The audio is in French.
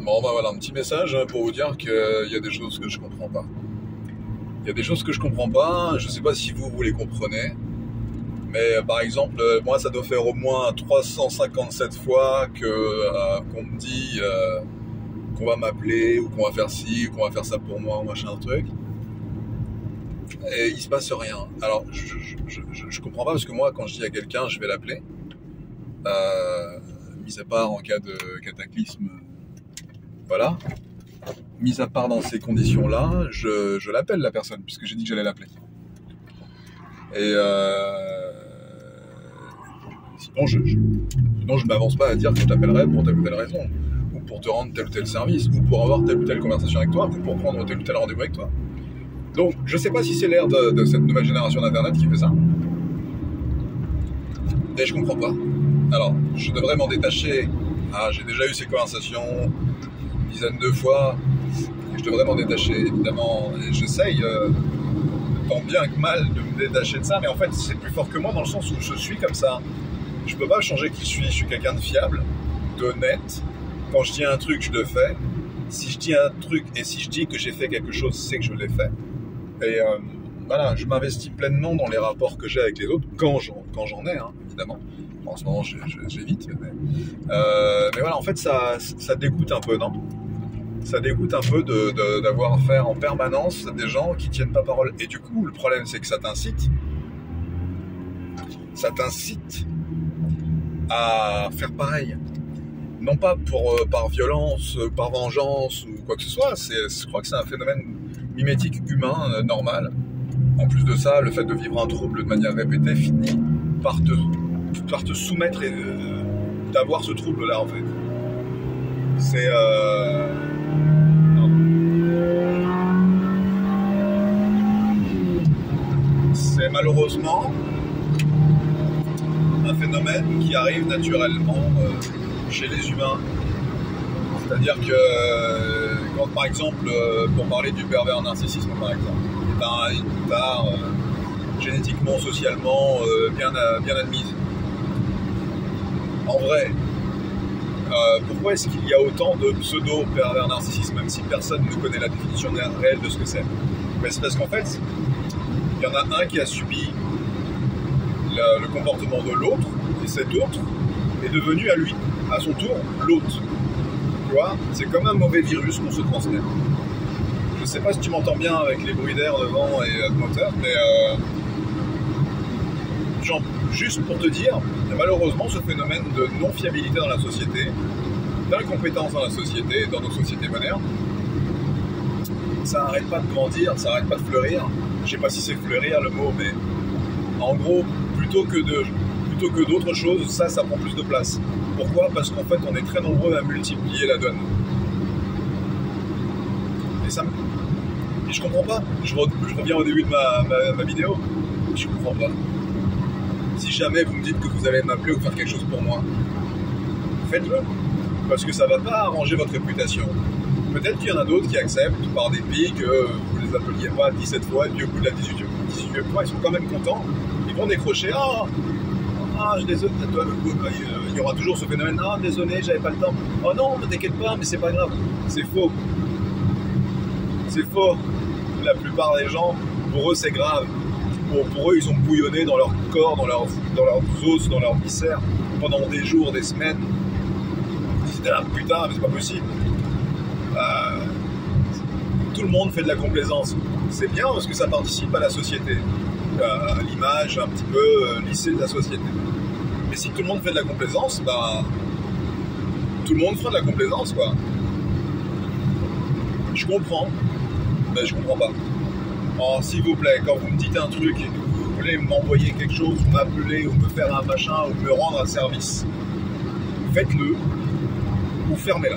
Bon, bah voilà, un petit message pour vous dire qu'il y a des choses que je comprends pas. Il y a des choses que je comprends pas, je sais pas si vous les comprenez, mais par exemple, moi ça doit faire au moins 357 fois qu'on me dit qu'on va m'appeler, ou qu'on va faire ci, ou qu'on va faire ça pour moi, ou machin truc, et il se passe rien. Alors, je comprends pas, parce que moi, quand je dis à quelqu'un, je vais l'appeler, mis à part en cas de cataclysme, voilà, mis à part dans ces conditions-là, je l'appelle la personne, puisque j'ai dit que j'allais l'appeler. Et sinon, je m'avance pas à dire que je t'appellerai pour telle ou telle raison, ou pour te rendre tel ou tel service, ou pour avoir telle ou telle conversation avec toi, ou pour prendre tel ou tel rendez-vous avec toi. Donc, je sais pas si c'est l'ère de cette nouvelle génération d'Internet qui fait ça. Et je comprends pas. Alors, je devrais m'en détacher. Ah, j'ai déjà eu ces conversations une dizaine de fois. Et je devrais m'en détacher, évidemment. Et j'essaye, tant bien que mal, de me détacher de ça. Mais en fait, c'est plus fort que moi, dans le sens où je suis comme ça. Je peux pas changer qui je suis. Je suis quelqu'un de fiable, d'honnête. Quand je dis un truc, je le fais. Si je dis un truc et si je dis que j'ai fait quelque chose, c'est que je l'ai fait. Et voilà, je m'investis pleinement dans les rapports que j'ai avec les autres, quand j'en ai, hein, évidemment. En ce moment, j'évite. Mais voilà, en fait, ça dégoûte un peu, non? Ça dégoûte un peu d'avoir affaire en permanence à des gens qui tiennent pas parole. Et du coup, le problème, c'est que ça t'incite à faire pareil. Non pas par violence, par vengeance ou quoi que ce soit. Je crois que c'est un phénomène mimétique humain normal. En plus de ça, le fait de vivre un trouble de manière répétée finit par te soumettre et d'avoir ce trouble-là, en fait. C'est malheureusement un phénomène qui arrive naturellement chez les humains. C'est-à-dire que quand, par exemple, pour parler du pervers narcissisme, par exemple, qui est une part génétiquement, socialement bien admise. En vrai, pourquoi est-ce qu'il y a autant de pseudo-pervers narcissisme, même si personne ne connaît la définition réelle de ce que c'est? C'est parce qu'en fait, il y en a un qui a subi le comportement de l'autre, et cet autre est devenu à lui, à son tour, l'autre. Tu vois, c'est comme un mauvais virus qu'on se transmet. Je sais pas si tu m'entends bien avec les bruits d'air devant et de moteur, mais juste pour te dire, malheureusement, ce phénomène de non-fiabilité dans la société, d'incompétence dans la société, dans nos sociétés modernes, ça n'arrête pas de grandir, ça n'arrête pas de fleurir. Je sais pas si c'est fleurir le mot, mais en gros, plutôt que d'autres choses, ça prend plus de place. Pourquoi? Parce qu'en fait, on est très nombreux à multiplier la donne. Et je comprends pas. Je reviens au début de ma vidéo. Je comprends pas. Si jamais vous me dites que vous allez m'appeler ou faire quelque chose pour moi, faites-le. Parce que ça va pas arranger votre réputation. Peut-être qu'il y en a d'autres qui acceptent par dépit que vous les appeliez pas 17 fois, et puis au bout de la 18e fois, ils sont quand même contents. Ils vont décrocher. Je suis désolé. Il y aura toujours ce phénomène. Désolé, j'avais pas le temps. Oh non, ne t'inquiète pas, mais c'est pas grave. C'est faux. C'est faux. La plupart des gens, pour eux, c'est grave. Pour eux, ils ont bouillonné dans leur corps, dans leurs os, dans leurs viscères, pendant des jours, des semaines. C'était là, putain, mais c'est pas possible. Tout le monde fait de la complaisance. C'est bien parce que ça participe à la société, à l'image un petit peu lissée de la société. Mais si tout le monde fait de la complaisance, tout le monde fera de la complaisance, quoi. Je comprends, mais je comprends pas. Alors, s'il vous plaît, quand vous me dites un truc et que vous voulez m'envoyer quelque chose, ou m'appeler, ou me faire un machin, ou me rendre un service, faites-le, ou fermez-la.